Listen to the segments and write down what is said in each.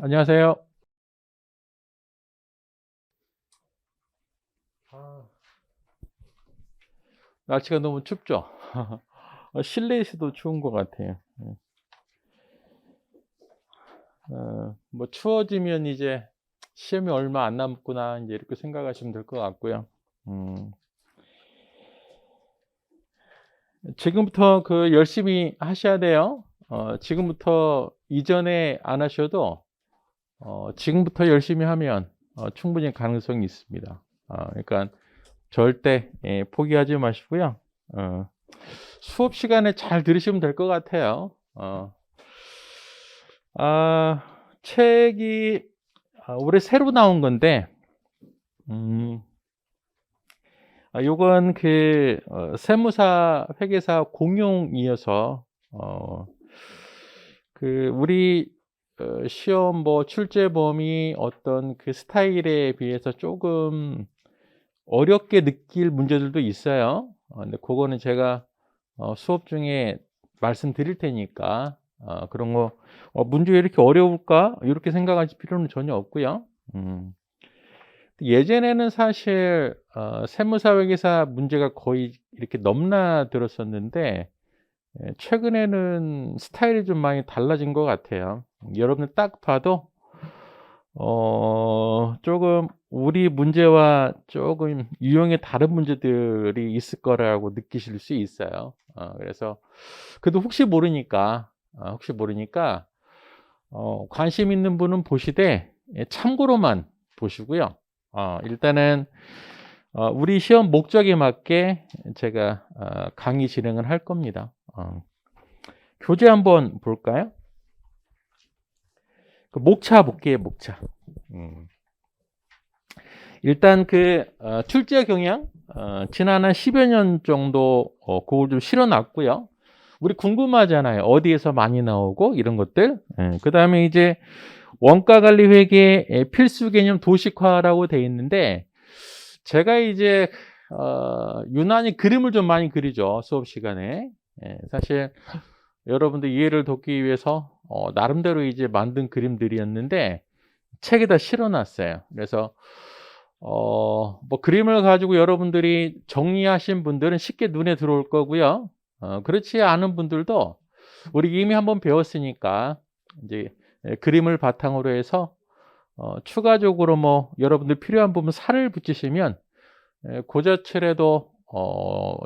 안녕하세요. 날씨가 너무 춥죠? 실내에서도 추운 것 같아요. 뭐 추워지면 이제 '시험이 얼마 안 남았구나.' 인제 이렇게 생각하시면 될 것 같고요. 음 지금부터 열심히 하셔야 돼요. 지금부터 이전에 안 하셔도 지금부터 열심히 하면 충분히 가능성이 있습니다. 그러니깐 절대 포기하지 마시고요. 어 수업 시간에 잘 들으시면 될 것 같아요. 아 책이 올해 새로 나온 건데 음 요건 세무사, 회계사 공용이어서 어 우리 시험 뭐 출제 범위 어떤 스타일에 비해서 쪼금 어렵게 느낄 문제들도 있어요. 근데 고거는 제가 수업 중에 말씀드릴 테니까 그런 거 '문제 왜 이렇게 어려울까?' 요렇게 생각하실 필요는 전혀 없고요. 예전에는 사실 세무사, 회계사 문제가 거의 이렇게 넘나들었었는데 최근에는 스타일이 좀 많이 달라진 것 같아요. 여러분들 딱 봐도 쪼금 우리 문제와 쪼금 유형의 다른 문제들이 있을 거라고 느끼실 수 있어요. 그래서 그래도 혹시 모르니까 관심 있는 분은 보시되 참고로만 보시고요. 일단은 우리 시험 목적에 맞게 제가 강의 진행을 할 겁니다. 교재 한번 볼까요? 목차 볼게요, 목차. 음. 일단 출제 경향 지난 한 10여 년 정도 그걸 좀 실어 놨고요. 우리 궁금하잖아요. 어디에서 많이 나오고 이런 것들. 그다음에 이제 원가 관리 회계의 필수 개념 도식화라고 돼 있는데 제가 이제 유난히 그림을 좀 많이 그리죠, 수업 시간에. 사실 여러분들 이해를 돕기 위해서 나름대로 이제 만든 그림들이었는데 책에다 실어 놨어요. 그래서 뭐 그림을 가지고 여러분들이 정리하신 분들은 쉽게 눈에 들어올 거고요. 그렇지 않은 분들도 우리 이미 한번 배웠으니까 인제 그림을 바탕으로 해서 추가적으로 뭐 여러분들 필요한 부분 살을 붙이시면 고 자체라도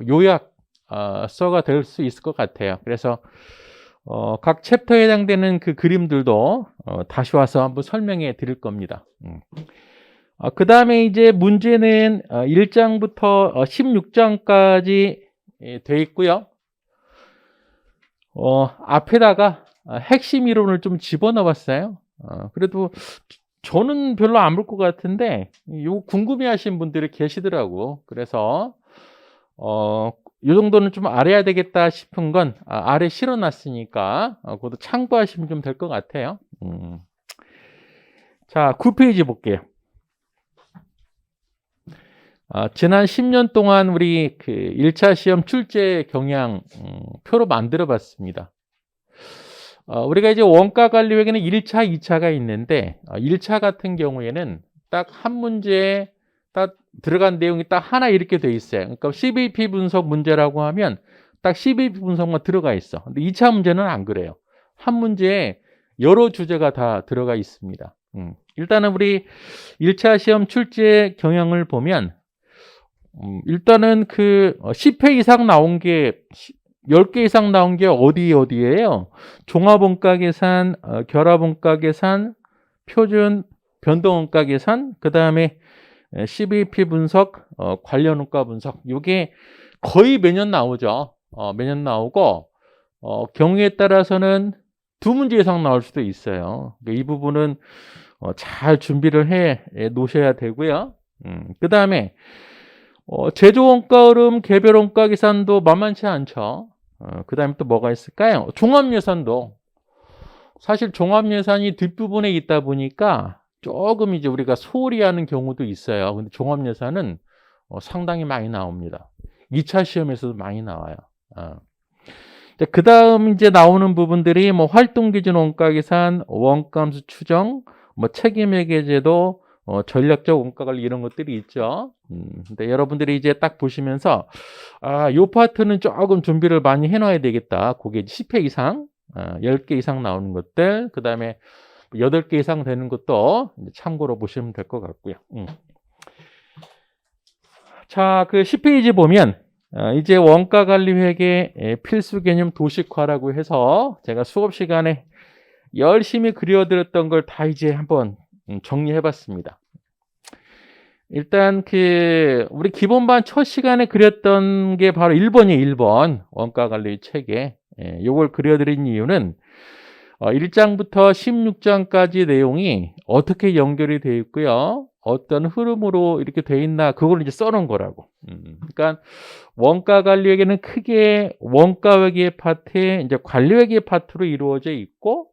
요약 서가 될 수 있을 것 같아요. 그래서 각 챕터에 해당되는 그 그림들도 다시 와서 한번 설명해 드릴 겁니다. 그다음에 이제 문제는 1 장부터 16 장까지 돼 있고요. 앞에다가 핵심 이론을 좀 집어넣어 봤어요. 그래도 저는 별로 안 볼 것 같은데 요거 궁금해하시는 분들이 계시더라고. 그래서 요 정도는 좀 알아야 되겠다 싶은 건 아래 실어 놨으니까 그것도 참고하시면 좀 될 것 같아요. 자, 9 페이지 볼게요. 지난 10년 동안 우리 1차 시험 출제 경향 표로 만들어 봤습니다. 우리가 이제 원가 관리 회계는 1 차, 2 차가 있는데 1 차 같은 경우에는 딱 한 문제에 딱 들어간 내용이 딱 하나 이렇게 돼 있어요. 그러니까 CVP 분석 문제라고 하면 딱 CVP 분석만 들어가 있어. 근데 2차 문제는 안 그래요. 한 문제에 여러 주제가 다 들어가 있습니다. 일단은 우리 1차 시험 출제 경향을 보면 일단은 10회 이상 나온 게 10개 이상 나온 게 어디예요? 종합원가 계산, 결합원가 계산, 표준 변동원가 계산, 그다음에 CVP 분석, 관련 원가 분석. 요게 거의 매년 나오죠. 매년 나오고 경우에 따라서는 2문제 이상 나올 수도 있어요. 이 부분은 잘 준비를 해 놓으셔야 되고요. 그다음에 제조 원가 흐름, 개별 원가 계산도 만만치 않죠. 그다음에 또 뭐가 있을까요? 종합 예산도 사실 종합 예산이 뒷부분에 있다 보니까 조금 이제 우리가 소홀히 하는 경우도 있어요. 근데 종합 예산은 상당히 많이 나옵니다. 2차 시험에서도 많이 나와요. 그 다음 이제 나오는 부분들이 뭐 활동기준 원가계산, 원가함수 추정, 뭐 책임회계제도, 전략적 원가관리 이런 것들이 있죠. 근데 여러분들이 이제 딱 보시면서 요 파트는 조금 준비를 많이 해놔야 되겠다. 그게 10회 이상, 10개 이상 나오는 것들, 그 다음에 8개 이상 되는 것도 참고로 보시면 될 것 같고요. 자, 그 10페이지 보면 이제 원가관리회계 필수 개념 도식화라고 해서 제가 수업 시간에 열심히 그려드렸던 걸 다 이제 한번 정리해봤습니다. 일단 우리 기본반 첫 시간에 그렸던 게 바로 1번이에요. 1번 원가관리 체계. 요걸 그려드린 이유는 1장부터 16장까지 내용이 어떻게 연결이 되어 있고요. 어떤 흐름으로 이렇게 되어 있나 그걸 이제 써놓은 거라고. 그러니까 원가관리회계는 크게 원가회계 파트에 이제 관리회계 파트로 이루어져 있고,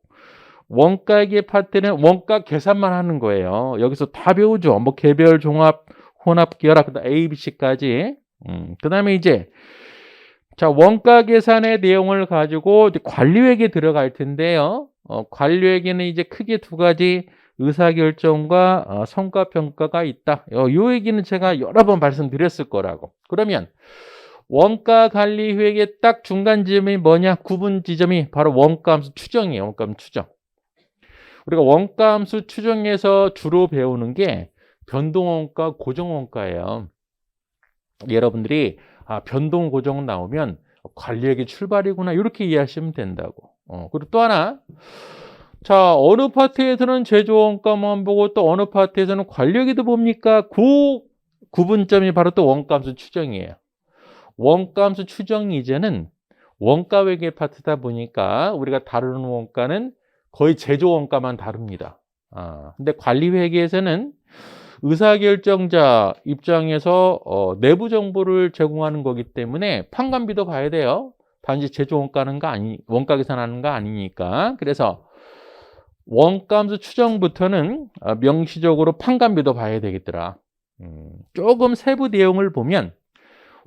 원가회계 파트는 원가 계산만 하는 거예요. 여기서 다 배우죠. 뭐 개별, 종합, 혼합, 결합, 그다음 A, B, C까지. 그다음에 이제 자, 원가 계산의 내용을 가지고 이제 관리회계 들어갈 텐데요. 관리회계는 이제 크게 두 가지 의사결정과 성과평가가 있다. 요 얘기는 제가 여러 번 말씀드렸을 거라고. 그러면 원가관리회계 딱 중간 지점이 뭐냐? 구분 지점이 바로 원가함수 추정이에요. 원가함수 추정. 우리가 원가함수 추정에서 주로 배우는 게 변동원가, 고정원가예요. 여러분들이 변동, 고정 나오면 관리회계 출발이구나 이렇게 이해하시면 된다고. 그리고 또 하나, 자, 어느 파트에서는 제조원가만 보고 또 어느 파트에서는 관리회계도 봅니까? 그 구분점이 바로 또 원가함수 추정이에요. 원가함수 추정 이제는 원가회계 파트다 보니까 우리가 다루는 원가는 거의 제조원가만 다룹니다. 근데 관리회계에서는 의사결정자 입장에서 내부 정보를 제공하는 거기 때문에 판관비도 봐야 돼요. 단지 제조원가는 원가 계산하는 거 아니니까. 그래서 원가함수 추정부터는 명시적으로 판관비도 봐야 되겠더라. 조금 세부 내용을 보면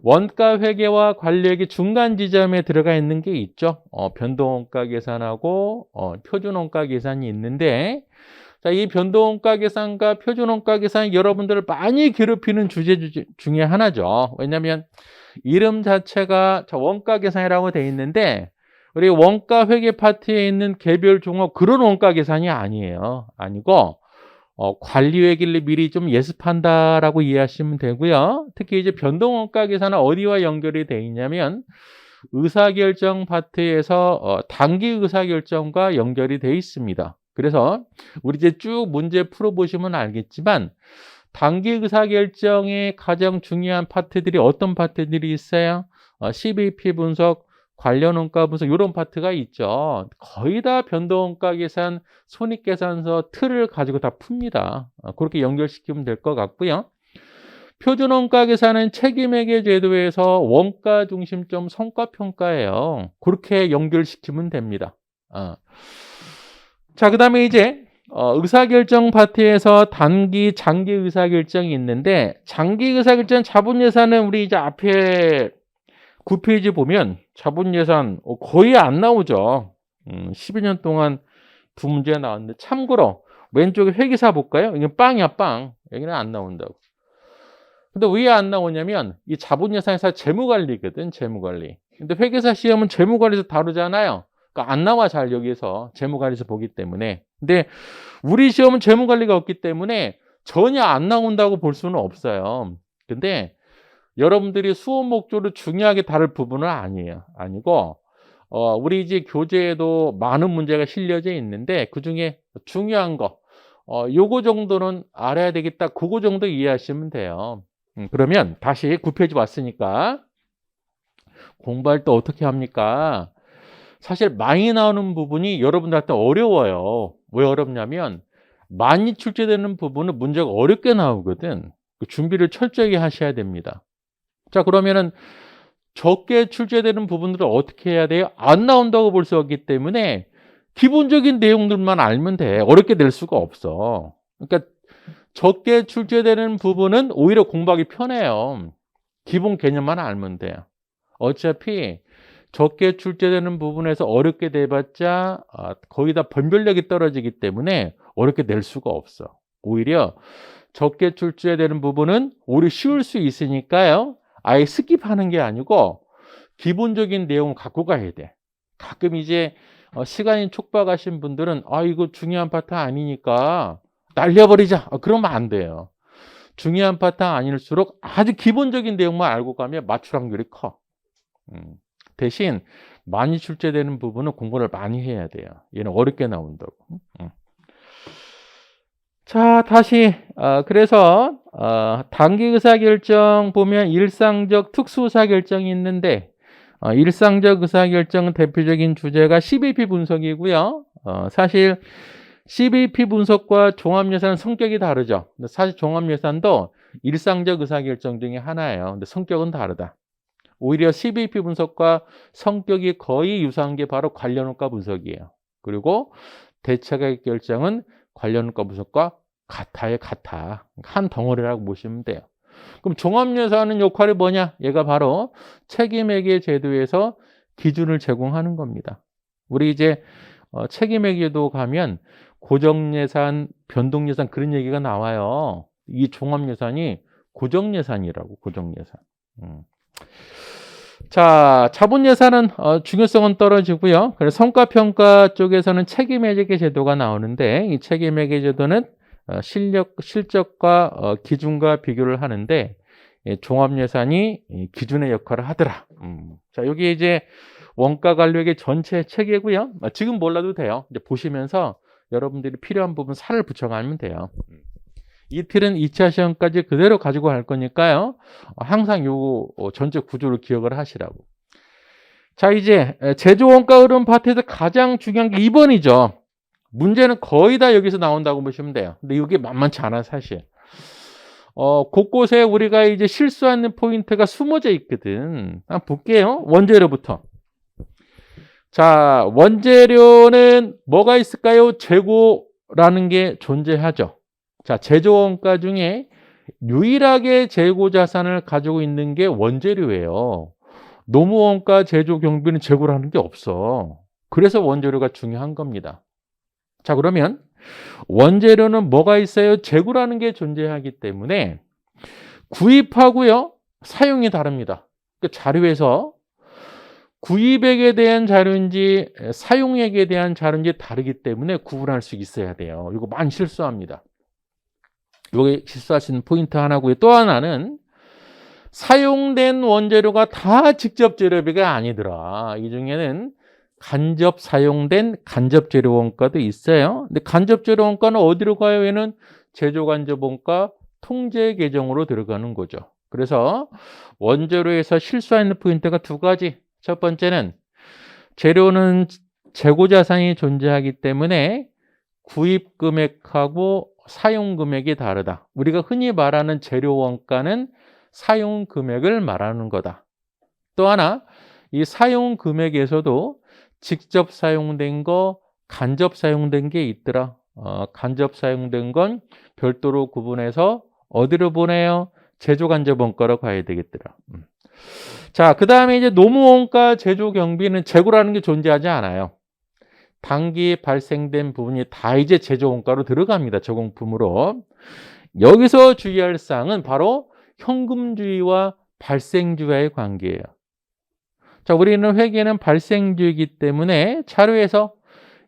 원가 회계와 관리회계 중간 지점에 들어가 있는 게 있죠. 변동원가 계산하고 표준원가 계산이 있는데, 자, 이 변동원가 계산과 표준원가 계산이 여러분들을 많이 괴롭히는 주제 중에 하나죠. 왜냐하면 이름 자체가 원가 계산이라고 되어 있는데 우리 원가 회계 파트에 있는 개별 종목 그런 원가 계산이 아니에요. 아니고 관리회계를 미리 좀 예습한다라고 이해하시면 되고요. 특히 이제 변동원가 계산은 어디와 연결이 되어 있냐면 의사결정 파트에서 단기 의사결정과 연결이 되어 있습니다. 그래서 우리 이제 쭉 문제 풀어보시면 알겠지만 단기 의사결정의 가장 중요한 파트들이 어떤 파트들이 있어요? CBP 분석, 관련 원가 분석 이런 파트가 있죠. 거의 다 변동원가 계산, 손익계산서 틀을 가지고 다 풉니다. 그렇게 연결시키면 될 것 같고요. 표준원가 계산은 책임회계 제도에서 원가 중심점 성과평가예요. 그렇게 연결시키면 됩니다. 자, 그 다음에 이제 의사결정 파트에서 단기, 장기 의사결정이 있는데, 장기 의사결정 자본예산은 우리 이제 앞에 9페이지 보면 자본예산 거의 안 나오죠. 12년 동안 두 문제 나왔는데, 참고로 왼쪽에 회계사 볼까요? 이건 빵이야, 빵. 여기는 안 나온다고. 근데 왜 안 나오냐면 이 자본예산에서 재무관리거든, 재무관리. 근데 회계사 시험은 재무관리에서 다루잖아요. 그러니까 안 나와, 잘 여기서 재무관리에서 보기 때문에. 근데 우리 시험은 재무관리가 없기 때문에 전혀 안 나온다고 볼 수는 없어요. 근데 여러분들이 수업 목적으로 중요하게 다룰 부분은 아니고 우리 이제 교재에도 많은 문제가 실려져 있는데 그중에 중요한 거 요거 정도는 알아야 되겠다. 그거 정도 이해하시면 돼요. 그러면 다시 9페이지 왔으니까 공부할 때 어떻게 합니까? 사실 많이 나오는 부분이 여러분들한테 어려워요. 왜 어렵냐면 많이 출제되는 부분은 문제가 어렵게 나오거든. 그 준비를 철저히 하셔야 됩니다. 자, 그러면은 적게 출제되는 부분들을 어떻게 해야 돼요? 안 나온다고 볼 수 없기 때문에 기본적인 내용들만 알면 돼. 어렵게 낼 수가 없어. 그러니까 적게 출제되는 부분은 오히려 공부하기 편해요. 기본 개념만 알면 돼요. 어차피 적게 출제되는 부분에서 어렵게 내봤자 거의 다 변별력이 떨어지기 때문에 어렵게 낼 수가 없어. 오히려 적게 출제되는 부분은 오히려 쉬울 수 있으니까요. 아예 스킵하는 게 아니고 기본적인 내용을 갖고 가야 돼. 가끔 이제 시간이 촉박하신 분들은 이거 중요한 파트 아니니까 날려버리자. 그러면 안 돼요. 중요한 파트 아닐수록 아주 기본적인 내용만 알고 가면 맞출 확률이 커. 대신 많이 출제되는 부분은 공부를 많이 해야 돼요. 얘는 어렵게 나온다고. 자, 다시 그래서 단기 의사결정 보면 일상적 특수 의사결정이 있는데 일상적 의사결정 대표적인 주제가 CBP 분석이고요. 사실 CBP 분석과 종합예산은 성격이 다르죠. 근데 사실 종합예산도 일상적 의사결정 중에 하나예요. 근데 성격은 다르다. 오히려 CBP 분석과 성격이 거의 유사한 게 바로 관련효과 분석이에요. 그리고 대책의 결정은 관련효과 분석과 같아. 한 덩어리라고 보시면 돼요. 그럼 종합예산은 역할이 뭐냐? 얘가 바로 책임회계 제도에서 기준을 제공하는 겁니다. 우리 이제 책임회계도 가면 고정예산, 변동예산 그런 얘기가 나와요. 이 종합예산이 고정예산이라고, 고정예산. 자, 자본예산은 중요성은 떨어지고요. 그래서 성과평가 쪽에서는 책임회계 제도가 나오는데 이 책임회계 제도는 실적과 기준과 비교를 하는데 종합예산이 기준의 역할을 하더라. 자, 여기 이제 원가관리회계 전체 체계고요. 지금 몰라도 돼요. 이제 보시면서 여러분들이 필요한 부분 살을 붙여가면 돼요. 이 틀은 2차 시험까지 그대로 가지고 갈 거니까요. 항상 요 전체 구조를 기억을 하시라고. 자, 이제 제조원가 흐름 파트에서 가장 중요한 게 2번이죠. 문제는 거의 다 여기서 나온다고 보시면 돼요. 근데 이게 만만치 않아, 사실. 곳곳에 우리가 이제 실수하는 포인트가 숨어져 있거든. 한번 볼게요. 원재료부터. 자, 원재료는 뭐가 있을까요? 재고라는 게 존재하죠. 자, 제조원가 중에 유일하게 재고 자산을 가지고 있는 게 원재료예요. 노무원가, 제조 경비는 재고라는 게 없어. 그래서 원재료가 중요한 겁니다. 자, 그러면 원재료는 뭐가 있어요? 재고라는 게 존재하기 때문에 구입하고요, 사용이 다릅니다. 그 자료에서 구입액에 대한 자료인지 사용액에 대한 자료인지 다르기 때문에 구분할 수 있어야 돼요. 이거 많이 실수합니다. 이게 실수하시는 포인트 하나고요. 또 하나는 사용된 원재료가 다 직접 재료비가 아니더라. 이 중에는 간접 사용된 간접 재료 원가도 있어요. 근데 간접 재료 원가는 어디로 가요? 얘는 제조 간접 원가 통제 계정으로 들어가는 거죠. 그래서 원재료에서 실수하는 포인트가 두 가지. 첫 번째는 재료는 재고 자산이 존재하기 때문에 구입 금액하고 사용 금액이 다르다. 우리가 흔히 말하는 재료 원가는 사용 금액을 말하는 거다. 또 하나, 이 사용 금액에서도 직접 사용된 거, 간접 사용된 게 있더라. 간접 사용된 건 별도로 구분해서 어디로 보내요? 제조 간접 원가로 가야 되겠더라. 자, 그 다음에 이제 노무원가 제조 경비는 재고라는 게 존재하지 않아요. 단기 발생된 부분이 다 이제 제조 원가로 들어갑니다. 제공품으로. 여기서 주의할 사항은 바로 현금주의와 발생주의와의 관계예요. 자, 우리는 회계는 발생주의이기 때문에 자료에서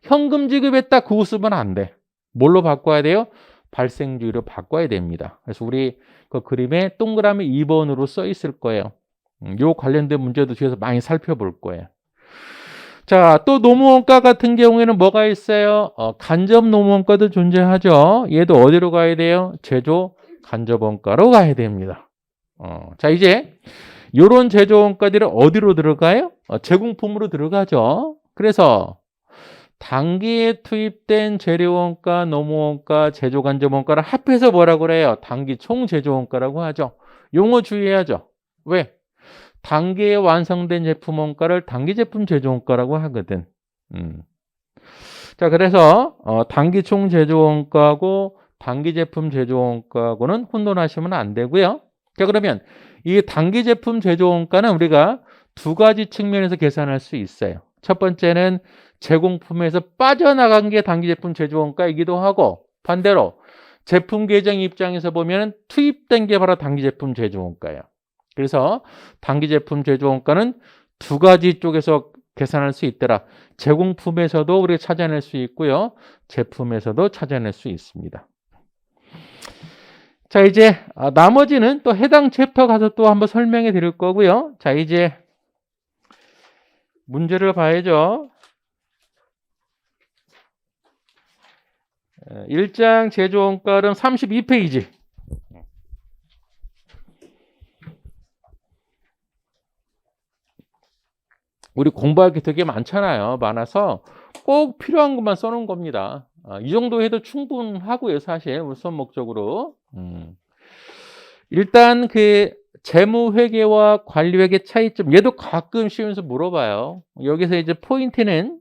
현금 지급했다 그거 쓰면 안 돼. 뭘로 바꿔야 돼요? 발생주의로 바꿔야 됩니다. 그래서 우리 그 그림에 동그라미 2번으로 써 있을 거예요. 요 관련된 문제도 뒤에서 많이 살펴볼 거예요. 자, 또 노무원가 같은 경우에는 뭐가 있어요? 간접 노무원가도 존재하죠. 얘도 어디로 가야 돼요? 제조 간접원가로 가야 됩니다. 자, 이제 요런 제조원가들이 어디로 들어가요? 제공품으로 들어가죠. 그래서 단기에 투입된 재료원가, 노무원가, 제조간접원가를 합해서 뭐라고 그래요? 단기 총제조원가라고 하죠. 용어 주의해야죠. 왜? 단기에 완성된 제품 원가를 단기 제품 제조원가라고 하거든. 자, 그래서 단기 총 제조원가고 단기 제품 제조원가고는 혼돈하시면 안 되고요. 자, 그러면 이 단기 제품 제조원가는 우리가 두 가지 측면에서 계산할 수 있어요. 첫 번째는 제공품에서 빠져나간 게 단기제품 제조원가이기도 하고, 반대로 제품 계정 입장에서 보면 투입된 게 바로 단기제품 제조원가예요. 그래서 단기제품 제조원가는 두 가지 쪽에서 계산할 수 있더라. 제공품에서도 우리가 찾아낼 수 있고요. 제품에서도 찾아낼 수 있습니다. 자, 이제 나머지는 또 해당 챕터 가서 또 한번 설명해 드릴 거고요. 자, 이제 문제를 봐야죠. 1장 제조원가는 32페이지. 우리 공부할 게 되게 많잖아요. 많아서 꼭 필요한 것만 써놓은 겁니다. 이 정도 해도 충분하고요. 사실 우선 목적으로. 일단 그 재무회계와 관리회계 차이점, 얘도 가끔 시험에서 물어봐요. 여기서 이제 포인트는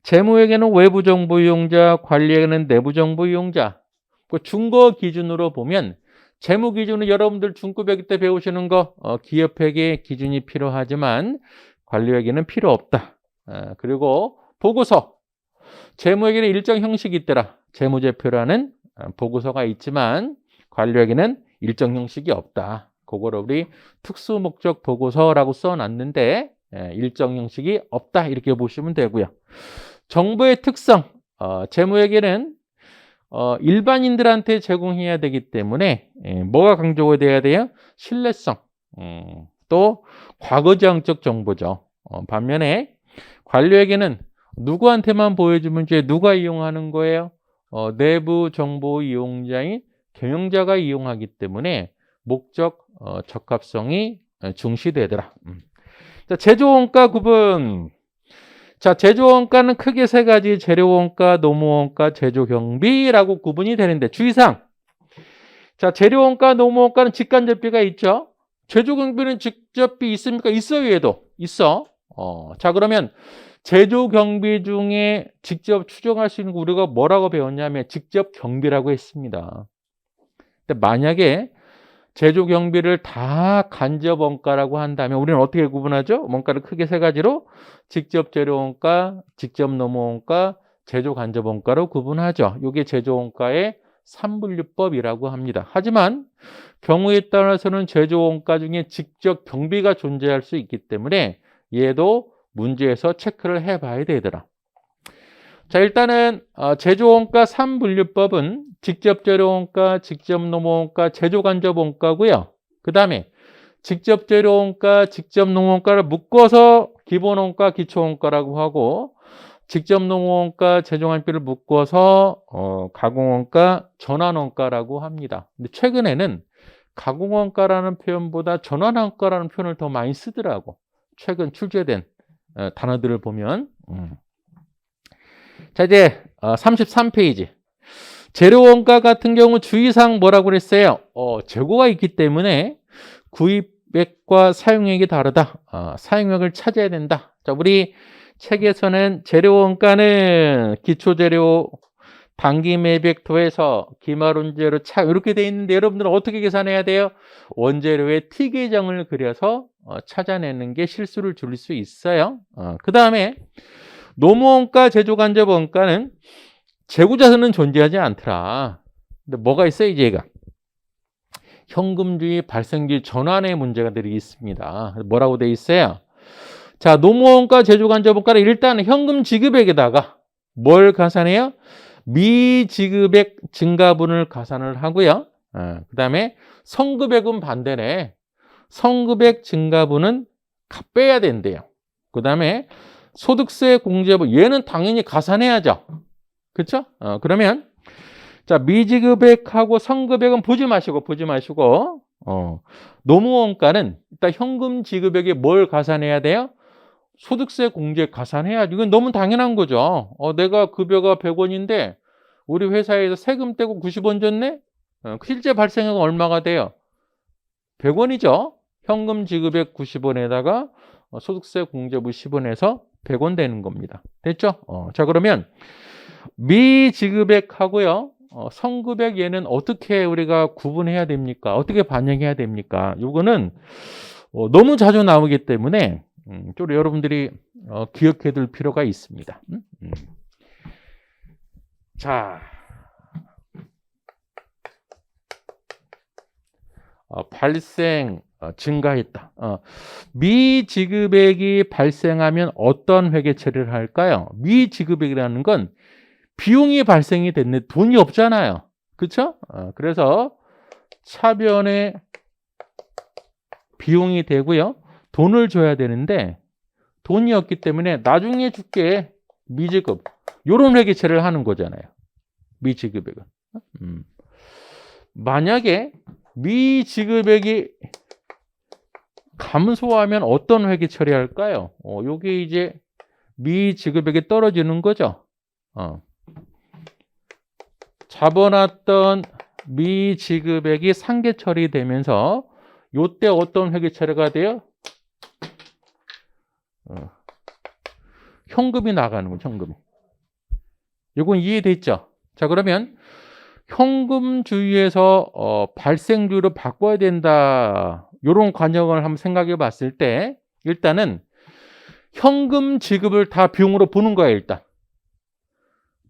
재무회계는 외부정보 이용자, 관리회계는 내부정보 이용자. 그 준거 기준으로 보면 재무 기준은 여러분들 중급회계 때 배우시는 거 기업회계 기준이 필요하지만 관리회계는 필요 없다. 그리고 보고서, 재무회계는 일정 형식이 있더라. 재무제표라는 보고서가 있지만 관리회계는 일정 형식이 없다. 그거를 우리 특수목적 보고서라고 써놨는데 일정 형식이 없다 이렇게 보시면 되고요. 정보의 특성, 재무회계는 일반인들한테 제공해야 되기 때문에 뭐가 강조돼야 돼요? 신뢰성, 또 과거지향적 정보죠. 반면에 관리회계는 누구한테만 보여주면 이제 누가 이용하는 거예요? 내부 정보 이용자인 경영자가 이용하기 때문에 목적 적합성이 중시되더라. 자, 제조원가 구분. 자, 제조원가는 크게 세 가지, 재료원가, 노무원가, 제조경비라고 구분이 되는데 주의사항. 자, 재료원가, 노무원가는 직간접비가 있죠. 제조경비는 직접비 있습니까? 있어요, 얘도. 있어. 자, 그러면 제조경비 중에 직접 추정할 수 있는 거 우리가 뭐라고 배웠냐면 직접 경비라고 했습니다. 근데 만약에 제조경비를 다 간접원가라고 한다면 우리는 어떻게 구분하죠? 원가를 크게 세 가지로 직접 재료원가, 직접 노무원가, 제조간접원가로 구분하죠. 이게 제조원가의 3분류법이라고 합니다. 하지만 경우에 따라서는 제조원가 중에 직접 경비가 존재할 수 있기 때문에 얘도 문제에서 체크를 해봐야 되더라. 자, 일단은 제조원가 3분류법은 직접 재료원가, 직접 노무원가, 제조간접원가고요. 그 다음에 직접 재료원가, 직접 노무원가를 묶어서 기본원가, 기초원가라고 하고 직접 노무원가, 제조간접비를 묶어서 가공원가, 전환원가라고 합니다. 근데 최근에는 가공원가라는 표현보다 전환원가라는 표현을 더 많이 쓰더라고. 최근 출제된 단어들을 보면. 자, 이제 33페이지. 재료원가 같은 경우 주의사항 뭐라고 그랬어요? 재고가 있기 때문에 구입액과 사용액이 다르다. 사용액을 찾아야 된다. 자, 우리 책에서는 재료원가는 기초재료, 단기매백 더해서 기말원재료 차 이렇게 돼 있는데 여러분들은 어떻게 계산해야 돼요? 원재료의 T계정을 그려서 찾아내는 게 실수를 줄일 수 있어요. 그 다음에 노무원가, 제조간접원가는 재고자산은 존재하지 않더라. 근데 뭐가 있어요, 이제 얘가? 현금주의 발생기 전환의 문제가 늘 있습니다. 뭐라고 돼 있어요? 자, 노무원가, 제조간접원가는 일단 현금 지급액에다가 뭘 가산해요? 미지급액 증가분을 가산을 하고요. 그 다음에 선급액은 반대네. 선급액 증가분은 빼야 된대요. 그 다음에 소득세 공제분, 얘는 당연히 가산해야죠. 그렇죠? 그러면 자, 미지급액하고 선급액은 보지 마시고 노무원가는 일단 현금 지급액에 뭘 가산해야 돼요? 소득세 공제 가산해야지. 이건 너무 당연한 거죠. 내가 급여가 100원인데 우리 회사에서 세금 떼고 90원 줬네? 실제 발생액은 얼마가 돼요? 100원이죠. 현금 지급액 90원에다가 소득세 공제부 10원에서 100원 되는 겁니다. 됐죠? 자, 그러면 미지급액하고요. 선급액 얘는 어떻게 우리가 구분해야 됩니까? 어떻게 반영해야 됩니까? 요거는 너무 자주 나오기 때문에 좀 여러분들이 기억해 둘 필요가 있습니다. 자, 발생 증가했다. 미지급액이 발생하면 어떤 회계 처리를 할까요? 미지급액이라는 건 비용이 발생이 됐는데 돈이 없잖아요. 그렇죠? 그래서 차변에 비용이 되고요. 돈을 줘야 되는데 돈이 없기 때문에 나중에 줄게 미지급 이런 회계 처리를 하는 거잖아요. 미지급액은. 만약에 미지급액이 감소하면 어떤 회계 처리할까요? 요게 이제 미지급액이 떨어지는 거죠. 잡아놨던 미지급액이 상계 처리되면서 요때 어떤 회계 처리가 돼요? 현금이 나가는 거죠, 현금이. 요건 이해됐죠? 자, 그러면 현금주의에서 발생주의로 바꿔야 된다. 요런 관점을 한번 생각해 봤을 때 일단은 현금 지급을 다 비용으로 보는 거예요, 일단.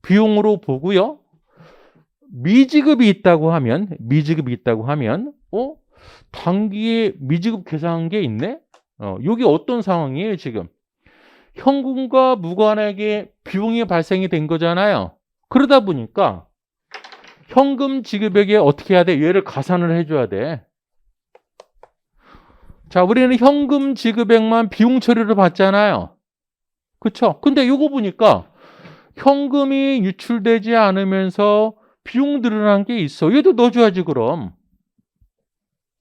비용으로 보고요. 미지급이 있다고 하면 단기에 미지급 계산한 게 있네? 이게 어떤 상황이에요, 지금? 현금과 무관하게 비용이 발생이 된 거잖아요. 그러다 보니까 현금 지급액에 어떻게 해야 돼? 얘를 가산을 해줘야 돼. 자, 우리는 현금 지급액만 비용 처리를 받잖아요. 그쵸? 근데 이거 보니까 현금이 유출되지 않으면서 비용 늘어난 게 있어. 얘도 넣어줘야지, 그럼.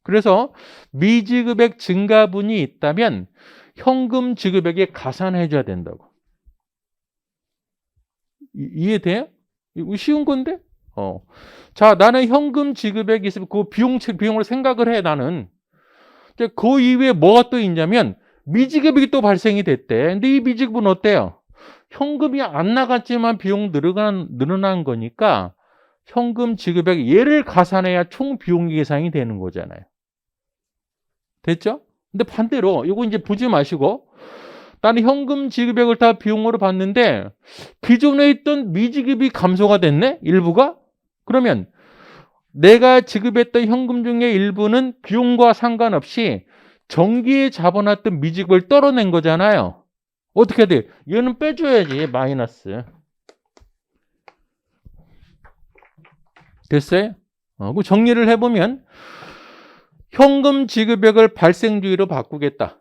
그래서 미지급액 증가분이 있다면 현금 지급액에 가산해줘야 된다고. 이해돼요? 이거 쉬운 건데? 자, 나는 현금 지급액이 있으면 그 비용을 생각을 해, 나는. 그 이후에 뭐가 또 있냐면 미지급액이 또 발생이 됐대. 근데 이 미지급은 어때요? 현금이 안 나갔지만 비용 늘어난 거니까 현금 지급액 얘를 가산해야 총 비용 계산이 되는 거잖아요. 됐죠? 근데 반대로 이거 이제 보지 마시고 나는 현금 지급액을 다 비용으로 받는데 기존에 있던 미지급이 감소가 됐네? 일부가? 그러면 내가 지급했던 현금 중에 일부는 비용과 상관없이 정기에 잡아놨던 미지급을 떨어낸 거잖아요. 어떻게 해야 돼? 얘는 빼줘야지, 마이너스. 됐어요? 그 정리를 해보면 현금 지급액을 발생주의로 바꾸겠다.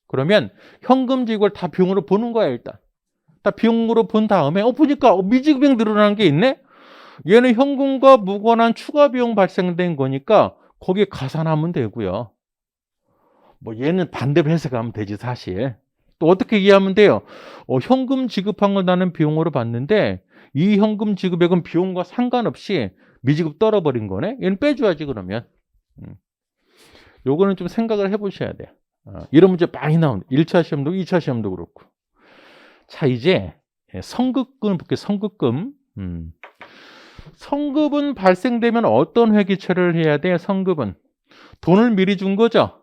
그러면 현금 지급을 다 비용으로 보는 거야, 일단. 다 비용으로 본 다음에 보니까 미지급액 늘어나는 게 있네? 얘는 현금과 무관한 추가 비용 발생된 거니까 거기에 가산하면 되고요. 뭐 얘는 반대로 해석하면 되지, 사실. 또 어떻게 이해하면 돼요? 현금 지급한 걸 나는 비용으로 봤는데 이 현금 지급액은 비용과 상관없이 미지급 떨어버린 거네? 얘는 빼줘야지, 그러면. 요거는 좀 생각을 해보셔야 돼요. 이런 문제 많이 나오는 1차 시험도 2차 시험도 그렇고. 자, 이제 선급금 볼게요. 선급금. 선급은 발생되면 어떤 회계 처리를 해야 돼요? 선급은 돈을 미리 준 거죠.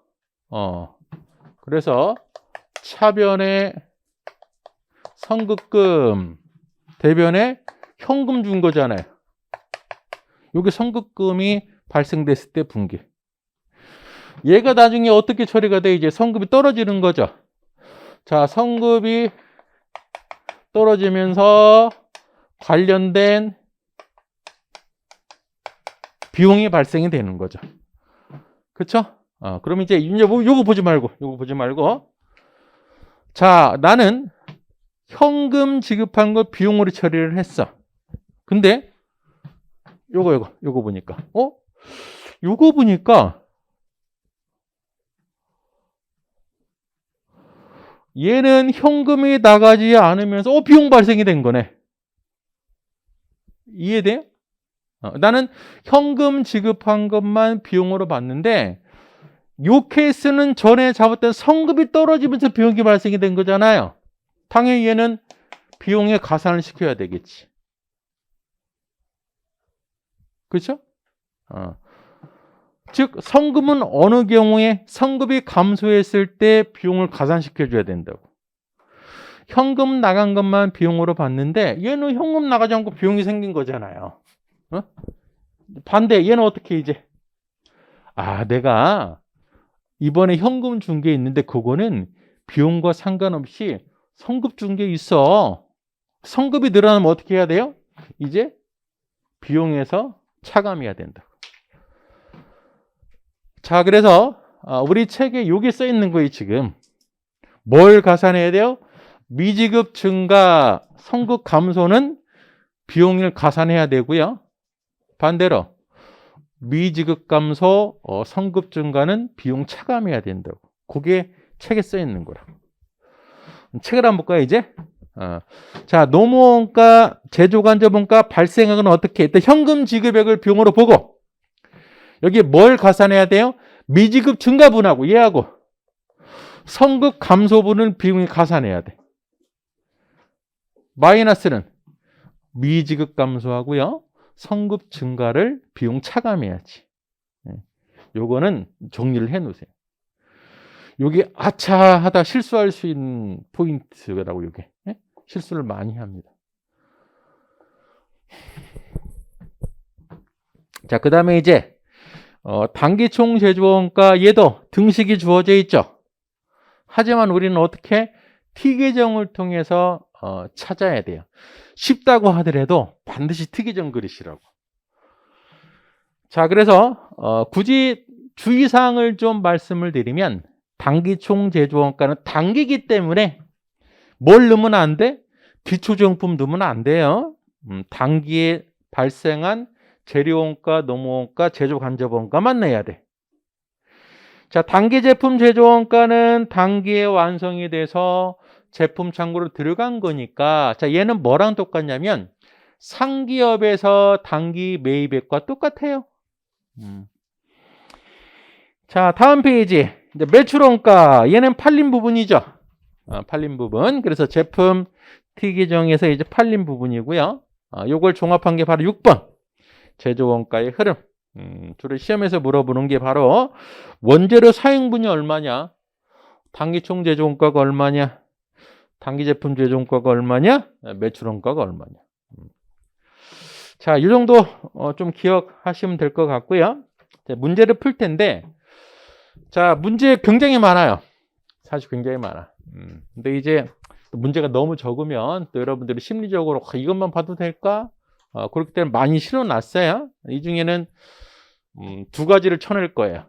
그래서 차변에 선급금, 대변에 현금 준 거잖아요. 이게 선급금이 발생됐을 때 분기. 얘가 나중에 어떻게 처리가 돼? 이제 선급이 떨어지는 거죠. 자, 선급이 떨어지면서 관련된 비용이 발생이 되는 거죠. 그렇죠? 그럼 이제 요거 보지 말고. 자, 나는 현금 지급한 거 비용으로 처리를 했어. 근데 요거 보니까 요거 보니까 얘는 현금이 나가지 않으면서 비용 발생이 된 거네. 이해돼요? 나는 현금 지급한 것만 비용으로 봤는데 요 케이스는 전에 잡았던 선급이 떨어지면서 비용이 발생이 된 거잖아요. 당연히 얘는 비용에 가산을 시켜야 되겠지. 그렇죠? 즉 성금은 어느 경우에 성급이 감소했을 때 비용을 가산시켜 줘야 된다고. 현금 나간 것만 비용으로 받는데 얘는 현금 나가지 않고 비용이 생긴 거잖아요. 어? 반대 얘는 어떻게 이제 내가 이번에 현금 준 게 있는데 그거는 비용과 상관없이 성급 준 게 있어. 성급이 늘어나면 어떻게 해야 돼요? 이제 비용에서 차감해야 된다. 자, 그래서 우리 책에 여기 써 있는 거예요, 지금. 뭘 가산해야 돼요? 미지급 증가, 성급 감소는 비용을 가산해야 되고요. 반대로 미지급 감소, 성급 증가는 비용 차감해야 된다고. 그게 책에 써 있는 거라. 책을 한번 볼까요, 이제? 자, 노무원가, 제조간접원가 발생액은 어떻게? 일단 현금 지급액을 비용으로 보고 여기 뭘 가산해야 돼요? 미지급 증가분하고 얘하고 성급 감소분은 비용이 가산해야 돼. 마이너스는 미지급 감소하고요. 성급 증가를 비용 차감해야지. 요거는 정리를 해 놓으세요. 여기 아차하다 실수할 수 있는 포인트라고 요게. 실수를 많이 합니다. 자, 그다음에 이제 단기총 제조원가 얘도 등식이 주어져 있죠. 하지만 우리는 어떻게 T계정을 통해서 찾아야 돼요. 쉽다고 하더라도 반드시 T계정 그리시라고. 자, 그래서 굳이 주의사항을 좀 말씀을 드리면 단기총 제조원가는 단기이기 때문에 뭘 넣으면 안 돼? 기초정품 넣으면 안 돼요. 단기에 발생한 재료원가, 노무원가, 제조간접원가만 내야 돼. 자, 단기 제품 제조원가는 단기에 완성이 돼서 제품 창고로 들어간 거니까 자, 얘는 뭐랑 똑같냐면 상기업에서 단기 매입액과 똑같아요. 자, 다음 페이지. 이제 매출원가. 얘는 팔린 부분이죠. 팔린 부분. 그래서 제품 T계정에서 이제 팔린 부분이고요. 요걸 종합한 게 바로 6번. 제조원가의 흐름. 주로 시험에서 물어보는 게 바로 원재료 사용분이 얼마냐? 단기총 제조원가가 얼마냐? 단기 제품 제조원가가 얼마냐? 매출원가가 얼마냐? 자, 이 정도 좀 기억하시면 될 것 같고요. 자, 문제를 풀 텐데, 자, 문제 굉장히 많아요. 사실 굉장히 많아. 근데 이제 문제가 너무 적으면 또 여러분들이 심리적으로 이것만 봐도 될까? 그렇기 때문에 많이 실어놨어요. 이 중에는 두 가지를 쳐낼 거예요.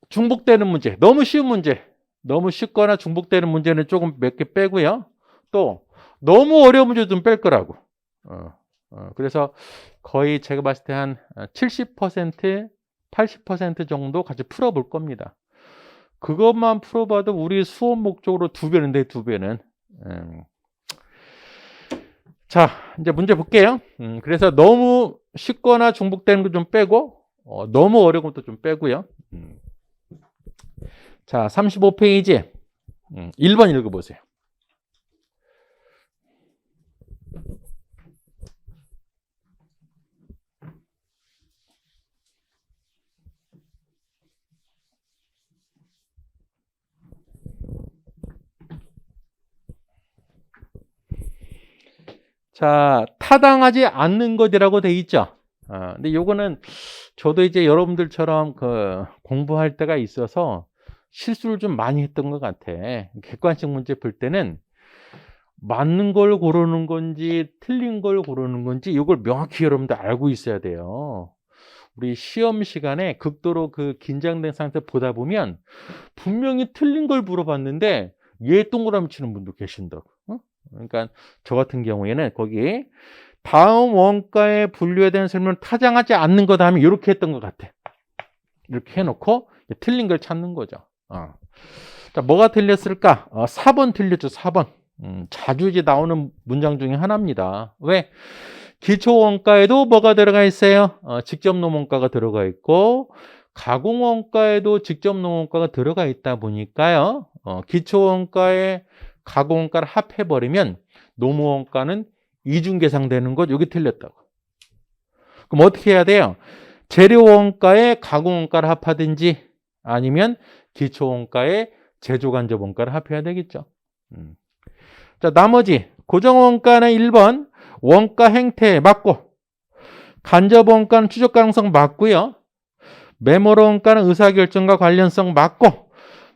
중복되는 문제, 너무 쉬운 문제, 너무 쉽거나 중복되는 문제는 조금 몇 개 빼고요. 또 너무 어려운 문제 좀 뺄 거라고. 그래서 거의 제가 봤을 때 한 70%, 80% 정도 같이 풀어볼 겁니다. 그것만 풀어봐도 우리 수업 목적으로 2배인데 2배는. 자, 이제 문제 볼게요. 그래서 너무 쉽거나 중복되는 거 좀 빼고 너무 어려운 것도 좀 빼고요. 자, 35페이지 1번 읽어보세요. 자, 타당하지 않는 것이라고 돼 있죠. 근데 요거는 저도 이제 여러분들처럼 공부할 때가 있어서 실수를 좀 많이 했던 것 같아. 객관식 문제 풀 때는 맞는 걸 고르는 건지 틀린 걸 고르는 건지 이걸 명확히 여러분들 알고 있어야 돼요. 우리 시험 시간에 극도로 긴장된 상태 보다 보면 분명히 틀린 걸 물어봤는데 얘 동그라미 치는 분도 계신다고. 그러니까 저 같은 경우에는 거기 다음 원가에 분류된 설명을 타당하지 않는 거다 하면 이렇게 했던 것 같아. 이렇게 해놓고 틀린 걸 찾는 거죠. 자, 뭐가 틀렸을까? 4번 틀렸죠. 4번. 자주 이제 나오는 문장 중에 하나입니다. 왜? 기초원가에도 뭐가 들어가 있어요? 직접 노무원가가 들어가 있고 가공원가에도 직접 노무원가가 들어가 있다 보니까요. 기초원가에 가공원가를 합해버리면 노무원가는 이중계상되는 것, 여기 틀렸다고. 그럼 어떻게 해야 돼요? 재료 원가에 가공 원가를 합하든지 아니면 기초 원가에 제조 간접 원가를 합해야 되겠죠. 자, 나머지 고정 원가는 1번 원가 행태 맞고, 간접 원가는 추적 가능성 맞고요. 매몰 원가는 의사결정과 관련성 맞고,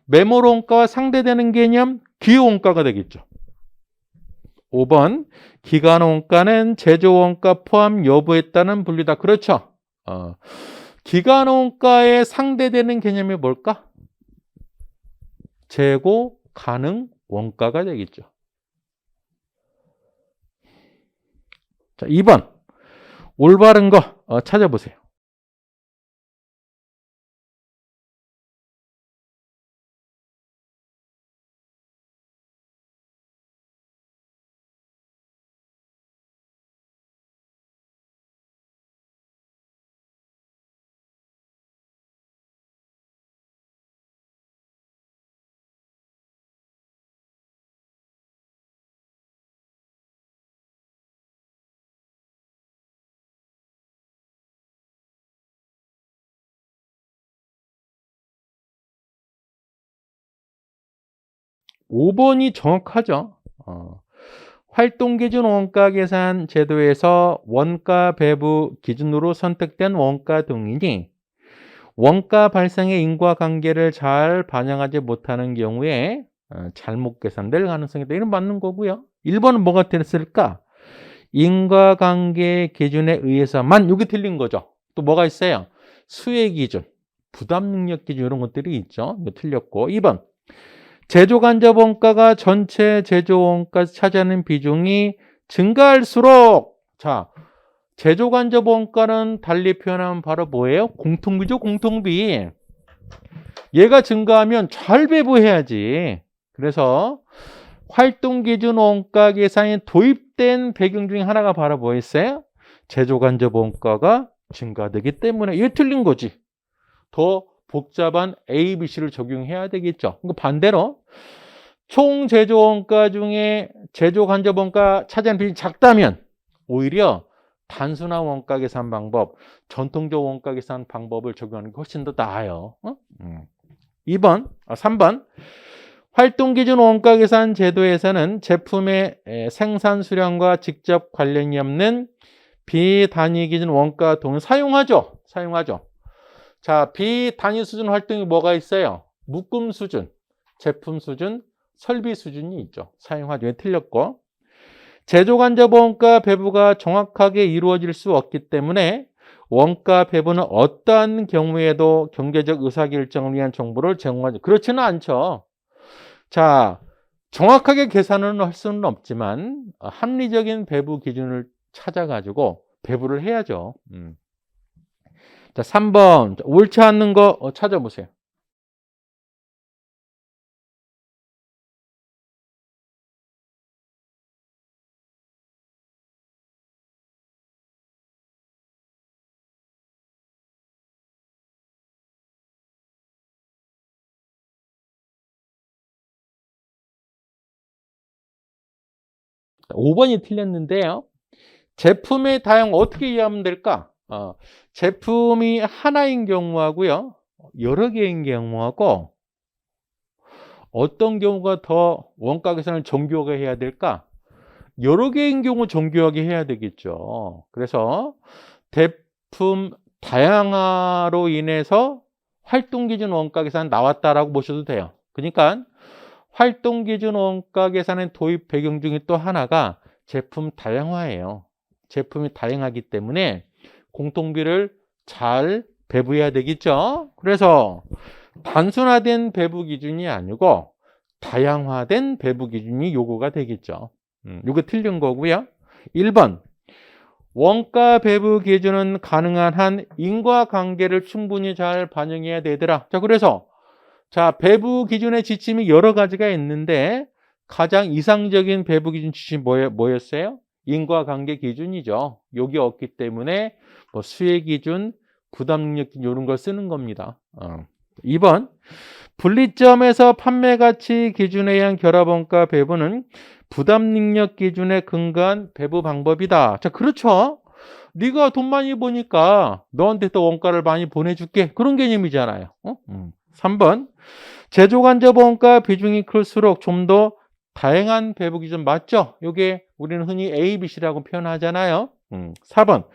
매몰 원가와 상대되는 개념 기호 원가가 되겠죠. 5번 기간 원가는 제조 원가 포함 여부에 따른 분류다. 그렇죠. 기간 원가에 상대되는 개념이 뭘까? 재고 가능 원가가 되겠죠. 자, 2번 올바른 거 찾아보세요. 오 5번이 정확하죠. 활동기준 원가 계산 제도에서 원가 배부 기준으로 선택된 원가 동인이 원가 발생의 인과관계를 잘 반영하지 못하는 경우에 잘못 계산될 가능성이 있다. 이건 맞는 거고요. 1번은 뭐가 됐을까? 인과관계 기준에 의해서만, 이게 틀린 거죠. 또 뭐가 있어요? 수혜 기준, 부담 능력 기준, 이런 것들이 있죠. 이거 틀렸고. 2번 제조 간접 원가가 전체 제조 원가 차지하는 비중이 증가할수록, 자, 제조 간접 원가는 달리 표현하면 바로 뭐예요? 공통비죠, 공통비. 얘가 증가하면 잘 배부해야지. 그래서 활동 기준 원가 계산이 도입된 배경 중에 하나가 바로 뭐였어요? 제조 간접 원가가 증가되기 때문에. 이게 틀린 거지. 더 복잡한 A, B, C를 적용해야 되겠죠. 반대로 총 제조 원가 중에 제조 간접 원가 차지하는 비중이 작다면 오히려 단순한 원가 계산 방법, 전통적 원가 계산 방법을 적용하는 게 훨씬 더 나아요. 3번 활동 기준 원가 계산 제도에서는 제품의 생산 수량과 직접 관련이 없는 비단위 기준 원가 동을 사용하죠. 자, 비단위 수준 활동이 뭐가 있어요? 묶음 수준, 제품 수준, 설비 수준이 있죠. 사용하죠. 왜 틀렸고. 제조 간접 원가 배부가 정확하게 이루어질 수 없기 때문에 원가 배부는 어떠한 경우에도 경제적 의사결정을 위한 정보를 제공하죠. 그렇지는 않죠. 자, 정확하게 계산은 할 수는 없지만 합리적인 배부 기준을 찾아가지고 배부를 해야죠. 자, 3번 옳지 않는 거 찾아보세요. 자, 5번이 틀렸는데요. 제품의 다양 어떻게 이해하면 될까? 제품이 하나인 경우하고요, 여러 개인 경우하고, 어떤 경우가 더 원가 계산을 정교하게 해야 될까? 여러 개인 경우 정교하게 해야 되겠죠. 그래서 제품 다양화로 인해서 활동 기준 원가 계산 나왔다라고 보셔도 돼요. 그러니까 활동 기준 원가 계산의 도입 배경 중에 또 하나가 제품 다양화예요. 제품이 다양하기 때문에 공통비를 잘 배부해야 되겠죠. 그래서 단순화된 배부 기준이 아니고 다양화된 배부 기준이 요구가 되겠죠. 요거 틀린 거고요. 1번 원가 배부 기준은 가능한 한 인과관계를 충분히 잘 반영해야 되더라. 자, 그래서 배부 기준의 지침이 여러 가지가 있는데 가장 이상적인 배부 기준 지침이 뭐였어요? 인과관계 기준이죠. 여기 없기 때문에 수혜 기준, 부담 능력 기준 이런 걸 쓰는 겁니다. 2번 분리점에서 판매 가치 기준에 의한 결합 원가 배부는 부담 능력 기준에 근거한 배부 방법이다. 자, 그렇죠. 네가 돈 많이 버니까 너한테 더 원가를 많이 보내줄게. 그런 개념이잖아요. 3번. 제조간접 원가 비중이 클수록 좀 더 다양한 배부 기준 맞죠? 이게 우리는 흔히 A, B, C라고 표현하잖아요. 4번.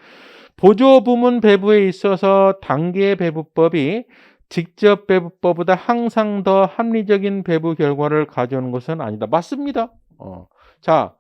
보조 부문 배부에 있어서 단계 배부법이 직접 배부법보다 항상 더 합리적인 배부 결과를 가져오는 것은 아니다. 맞습니다. 자,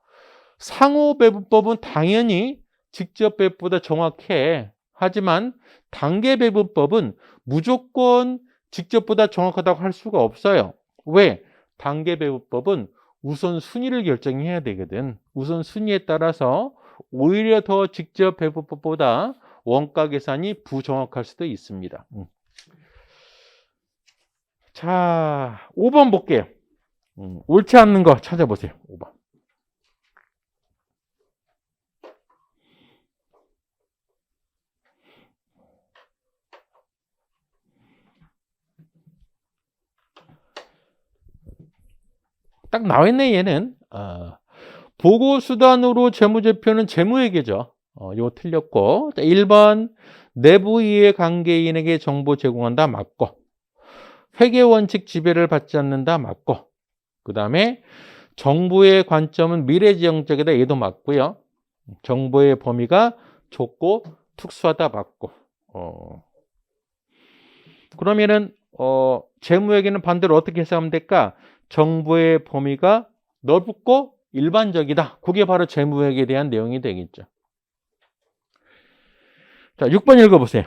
상호 배부법은 당연히 직접 배부보다 정확해. 하지만 단계 배부법은 무조건 직접보다 정확하다고 할 수가 없어요. 왜? 단계 배부법은 우선 순위를 결정해야 되거든. 우선 순위에 따라서 오히려 더 직접 배부법보다 원가 계산이 부정확할 수도 있습니다. 자, 5번 볼게요. 옳지 않는 거 찾아보세요. 5번. 딱 나와있네, 얘는. 보고수단으로 재무제표는 재무회계죠. 이거 틀렸고. 1번, 내부 이해관계인에게 정보 제공한다. 맞고. 회계원칙 지배를 받지 않는다. 맞고. 그 다음에 정부의 관점은 미래지향적이다. 얘도 맞고요. 정보의 범위가 좁고 특수하다. 맞고. 그러면은 재무회계는 반대로 어떻게 해석하면 될까? 정보의 범위가 넓고 일반적이다. 그게 바로 재무회계에 대한 내용이 되겠죠. 자, 6번 읽어보세요.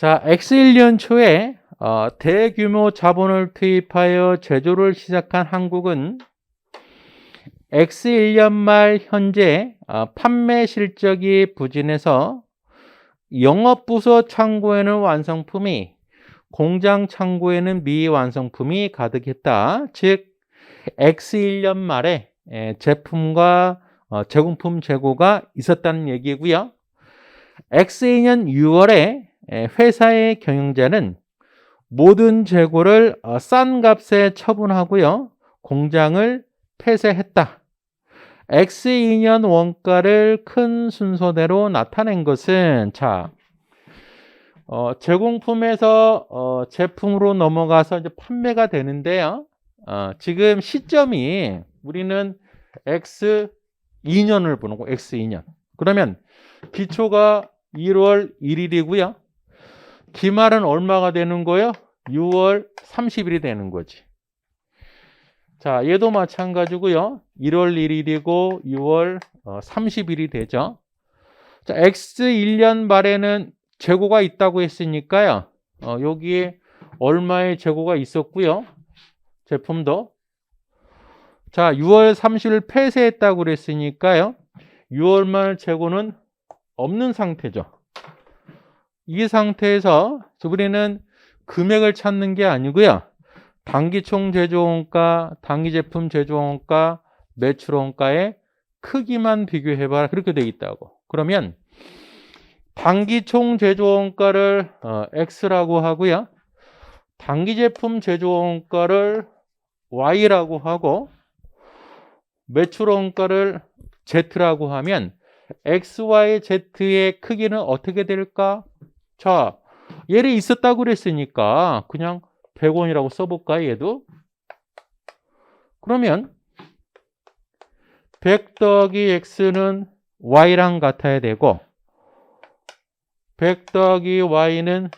자, X1년 초에 대규모 자본을 투입하여 제조를 시작한 한국은 X1년 말 현재 판매 실적이 부진해서 영업부서 창고에는 완성품이, 공장 창고에는 미완성품이 가득했다. 즉 X1년 말에 제품과 제공품 재고가 있었다는 얘기고요. X2년 6월에 회사의 경영자는 모든 재고를 싼 값에 처분하고요. 공장을 폐쇄했다. X2년 원가를 큰 순서대로 나타낸 것은, 자, 제공품에서 제품으로 넘어가서 이제 판매가 되는데요. 지금 시점이 우리는 X2년을 보는 거, X2년. 그러면 기초가 1월 1일이고요. 기말은 얼마가 되는 거예요? 6월 30일이 되는 거지. 자, 얘도 마찬가지고요. 1월 1일이고 6월 30일이 되죠. 자, X1년 말에는 재고가 있다고 했으니까요. 여기에 얼마의 재고가 있었고요. 제품도. 자, 6월 30일 폐쇄했다고 그랬으니까요. 6월 말 재고는 없는 상태죠. 이 상태에서 우리는 금액을 찾는 게 아니고요. 단기총 제조원가, 단기제품 제조원가, 매출원가의 크기만 비교해봐라. 그렇게 돼 있다고. 그러면 단기총 제조원가를 X라고 하고요. 단기제품 제조원가를 Y라고 하고 매출원가를 Z라고 하면 X, Y, Z의 크기는 어떻게 될까? 자, 얘를 있었다고 그랬으니까 그냥 100원이라고 써볼까요? 얘도 그러면 100 더하기 x는 y랑 같아야 되고 100 더하기 y는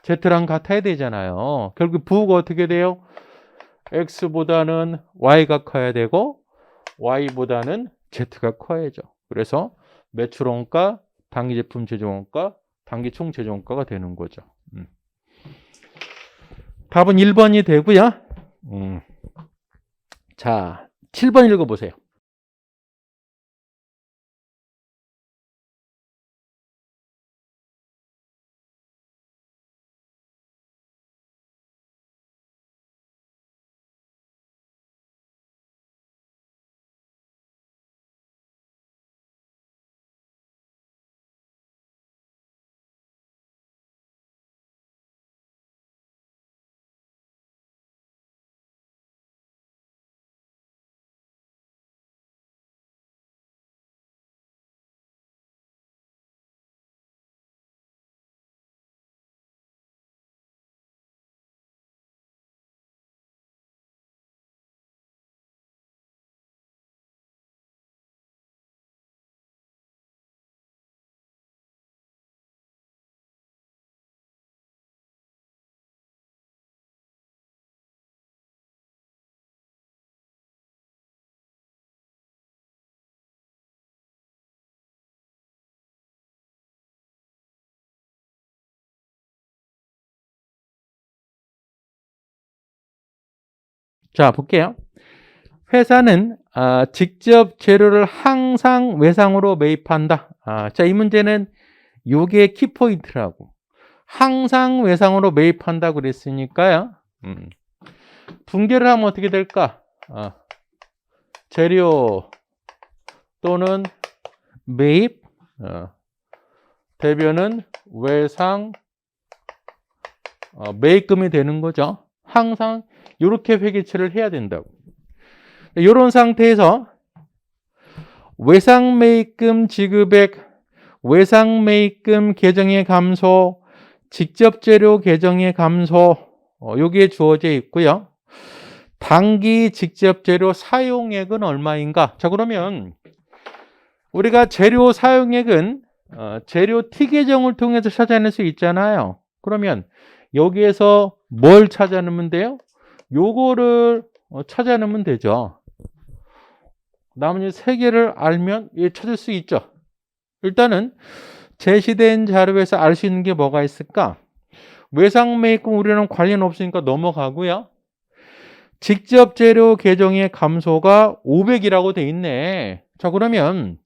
z랑 같아야 되잖아요. 결국 부호가 어떻게 돼요? x보다는 y가 커야 되고 y보다는 z가 커야죠. 그래서 매출원가, 단기제품 제조원가, 단기총 제조원가가 되는 거죠. 답은 1번이 되고요. 자, 7번 읽어보세요. 자, 볼게요. 회사는 직접 재료를 항상 외상으로 매입한다. 자, 이 문제는 요게 키포인트라고. 항상 외상으로 매입한다고 그랬으니까요. 분개를 하면 어떻게 될까? 재료 또는 매입, 대변은 외상, 매입금이 되는 거죠. 항상 이렇게 회계처리를 해야 된다고. 이런 상태에서 외상 매입금 지급액, 외상 매입금 계정의 감소, 직접 재료 계정의 감소, 여기에 주어져 있고요. 단기 직접 재료 사용액은 얼마인가? 자, 그러면 우리가 재료 사용액은 재료 T 계정을 통해서 찾아낼 수 있잖아요. 그러면 여기에서 뭘 찾아내면 돼요? 요거를 찾아내면 되죠. 나머지 세 개를 알면 찾을 수 있죠. 일단은 제시된 자료에서 알 수 있는 게 뭐가 있을까? 외상 매입금 우리는 관련 없으니까 넘어가고요. 직접 재료 계정의 감소가 500이라고 돼 있네. 자, 그러면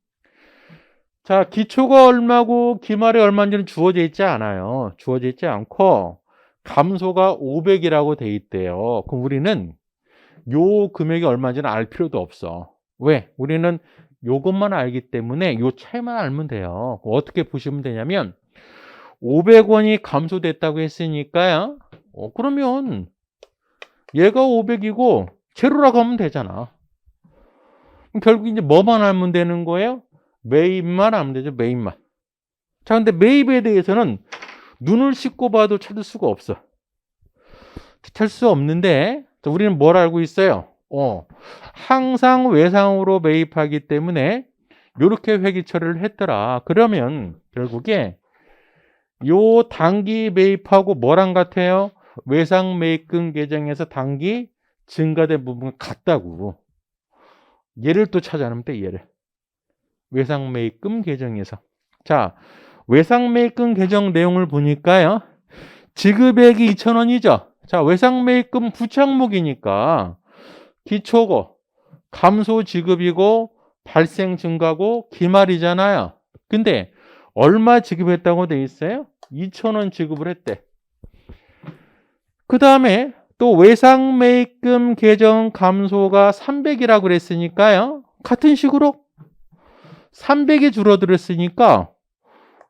자, 기초가 얼마고 기말이 얼마인지는 주어져 있지 않아요. 주어져 있지 않고 감소가 500이라고 돼 있대요. 그럼 우리는 요 금액이 얼마인지는 알 필요도 없어. 왜? 우리는 요것만 알기 때문에 요 차이만 알면 돼요. 어떻게 보시면 되냐면 500원이 감소됐다고 했으니까요. 그러면 얘가 500이고 제로라고 하면 되잖아. 그럼 결국 이제 뭐만 알면 되는 거예요? 매입만 알면 되죠. 매입만. 자, 근데 매입에 대해서는 눈을 씻고 봐도 찾을 수가 없어. 찾을 수 없는데 우리는 뭘 알고 있어요? 항상 외상으로 매입하기 때문에 이렇게 회계 처리를 했더라. 그러면 결국에 요 단기 매입하고 뭐랑 같아요? 외상 매입금 계정에서 단기 증가된 부분과 같다고. 얘를 또 찾아내면 돼, 얘를. 외상 매입금 계정에서. 자, 외상 매입금 계정 내용을 보니까요. 지급액이 2,000원이죠. 자, 외상 매입금 부착목이니까 기초고 감소 지급이고 발생 증가고 기말이잖아요. 근데 얼마 지급했다고 돼 있어요? 2,000원 지급을 했대. 그 다음에 또 외상 매입금 계정 감소가 300이라고 그랬으니까요. 같은 식으로 300이 줄어들었으니까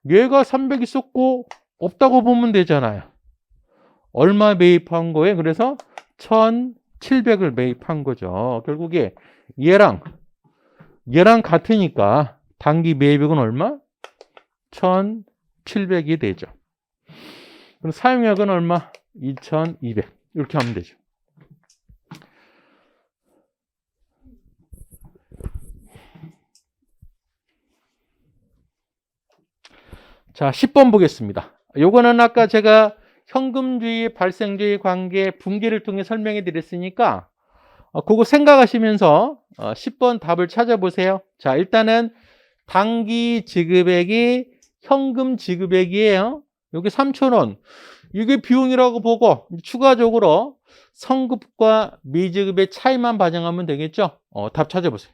얘가 300이 썼고 없다고 보면 되잖아요. 얼마 매입한 거예요? 그래서 1,700을 매입한 거죠. 결국에 얘랑 같으니까 단기 매입액은 얼마? 1,700이 되죠. 그럼 사용액은 얼마? 2,200. 이렇게 하면 되죠. 자, 10번 보겠습니다. 요거는 아까 제가 현금주의, 발생주의 관계 분기를 통해 설명해 드렸으니까 그거 생각하시면서 10번 답을 찾아보세요. 자, 일단은 당기 지급액이 현금 지급액이에요. 여기 3,000원. 이게 비용이라고 보고 추가적으로 성급과 미지급의 차이만 반영하면 되겠죠? 답 찾아보세요.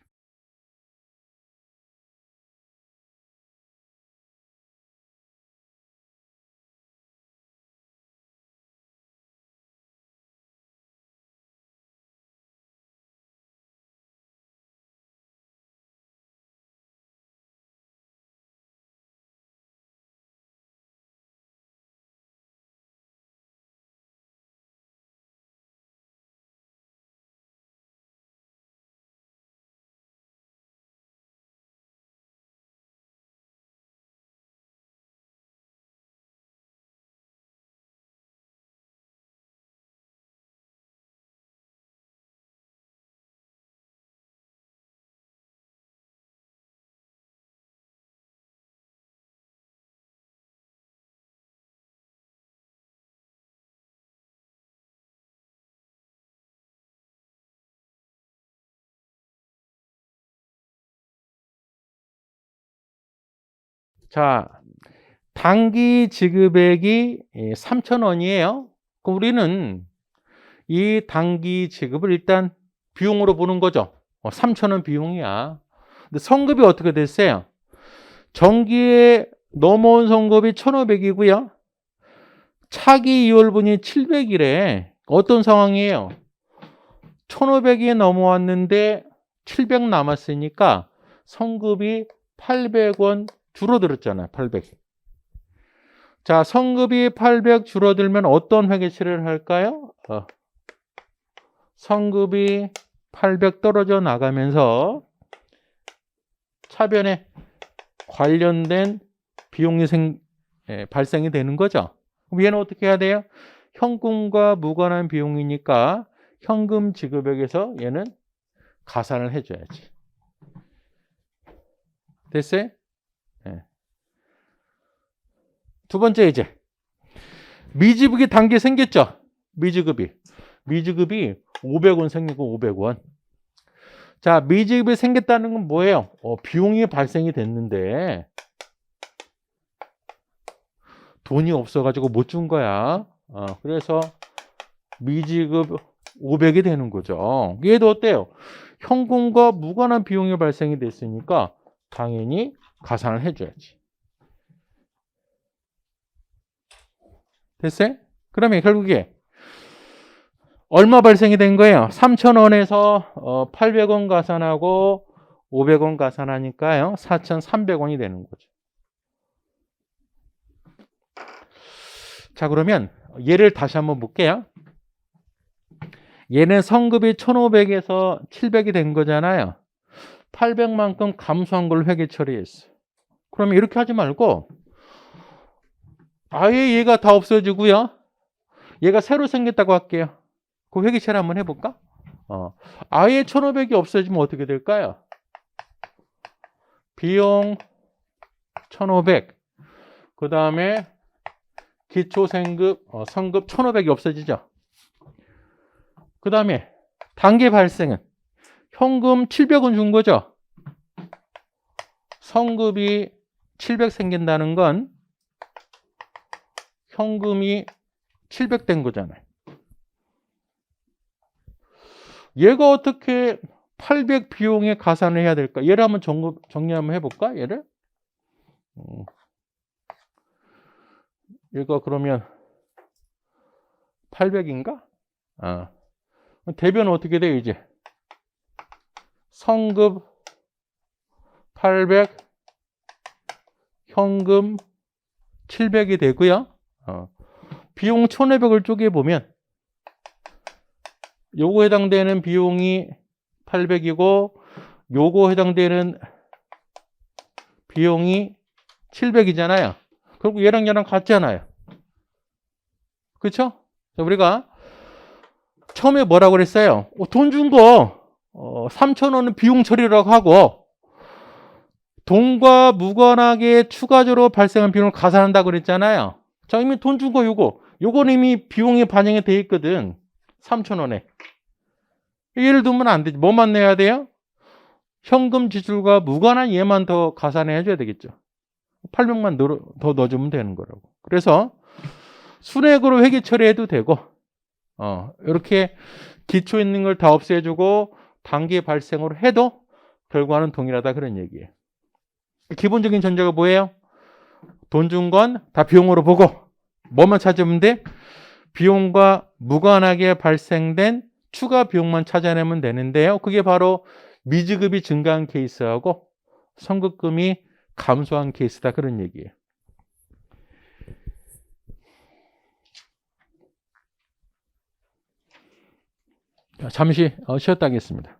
자, 당기 지급액이 3,000원이에요. 그럼 우리는 이 당기 지급을 일단 비용으로 보는 거죠. 3,000원 비용이야. 근데 성급이 어떻게 됐어요? 정기에 넘어온 성급이 1,500이고요. 차기 이월분이 700이래. 어떤 상황이에요? 1,500이 넘어왔는데 700 남았으니까 성급이 800원 줄어들었잖아요. 800. 자, 성급이 800 줄어들면 어떤 회계처리를 할까요? 성급이 800 떨어져 나가면서 차변에 관련된 비용이 발생이 되는 거죠. 그럼 얘는 어떻게 해야 돼요? 현금과 무관한 비용이니까 현금 지급액에서 얘는 가산을 해줘야지. 됐어요? 네. 두 번째 이제 미지급이 단계 생겼죠. 미지급이 500원 생기고 500원. 자, 미지급이 생겼다는 건 뭐예요? 비용이 발생이 됐는데 돈이 없어가지고 못 준 거야. 그래서 미지급 500이 되는 거죠. 얘도 어때요? 현금과 무관한 비용이 발생이 됐으니까 당연히 가산을 해줘야지. 됐어요? 그러면 결국에 얼마 발생이 된 거예요? 3,000원에서 800원 가산하고 500원 가산하니까요. 4,300원이 되는 거죠. 자, 그러면 얘를 다시 한번 볼게요. 얘는 성급이 1,500에서 700이 된 거잖아요. 800만큼 감소한 걸 회계 처리했어. 그러면 이렇게 하지 말고 아예 얘가 다 없어지고요. 얘가 새로 생겼다고 할게요. 그 회계 처리 한번 해볼까? 아예 1,500이 없어지면 어떻게 될까요? 비용 1,500. 그 다음에 기초생급, 성급 1,500이 없어지죠. 그 다음에 단계 발생은 현금 700원 준 거죠. 성급이 700 생긴다는 건 현금이 700 된 거잖아요. 얘가 어떻게 800 비용에 가산을 해야 될까? 얘를 한번 정리 한번 해볼까? 얘를? 얘가 그러면 800인가? 대변은 어떻게 돼요, 이제? 성급 800, 현금 700이 되고요. 비용 1,500을 쪼개보면 요거 해당되는 비용이 800이고 요거 해당되는 비용이 700이잖아요. 그리고 얘랑 같잖아요. 그렇죠? 우리가 처음에 뭐라고 그랬어요? 돈 준 거 3,000원은 비용 처리라고 하고 돈과 무관하게 추가적으로 발생한 비용을 가산한다고 그랬잖아요. 자, 이미 돈 준 거 요거는 이미 비용이 반영이 돼 있거든. 3,000원에. 예를 들면 안 되지. 뭐만 내야 돼요? 현금 지출과 무관한 예만 더 가산해 줘야 되겠죠. 800만 더 넣어주면 되는 거라고. 그래서 순액으로 회계 처리해도 되고, 이렇게 기초 있는 걸 다 없애주고 단기 발생으로 해도 결과는 동일하다 그런 얘기예요. 기본적인 전제가 뭐예요? 돈 준 건 다 비용으로 보고 뭐만 찾으면 돼? 비용과 무관하게 발생된 추가 비용만 찾아내면 되는데요. 그게 바로 미지급이 증가한 케이스하고 선급금이 감소한 케이스다 그런 얘기예요. 잠시 쉬었다 하겠습니다.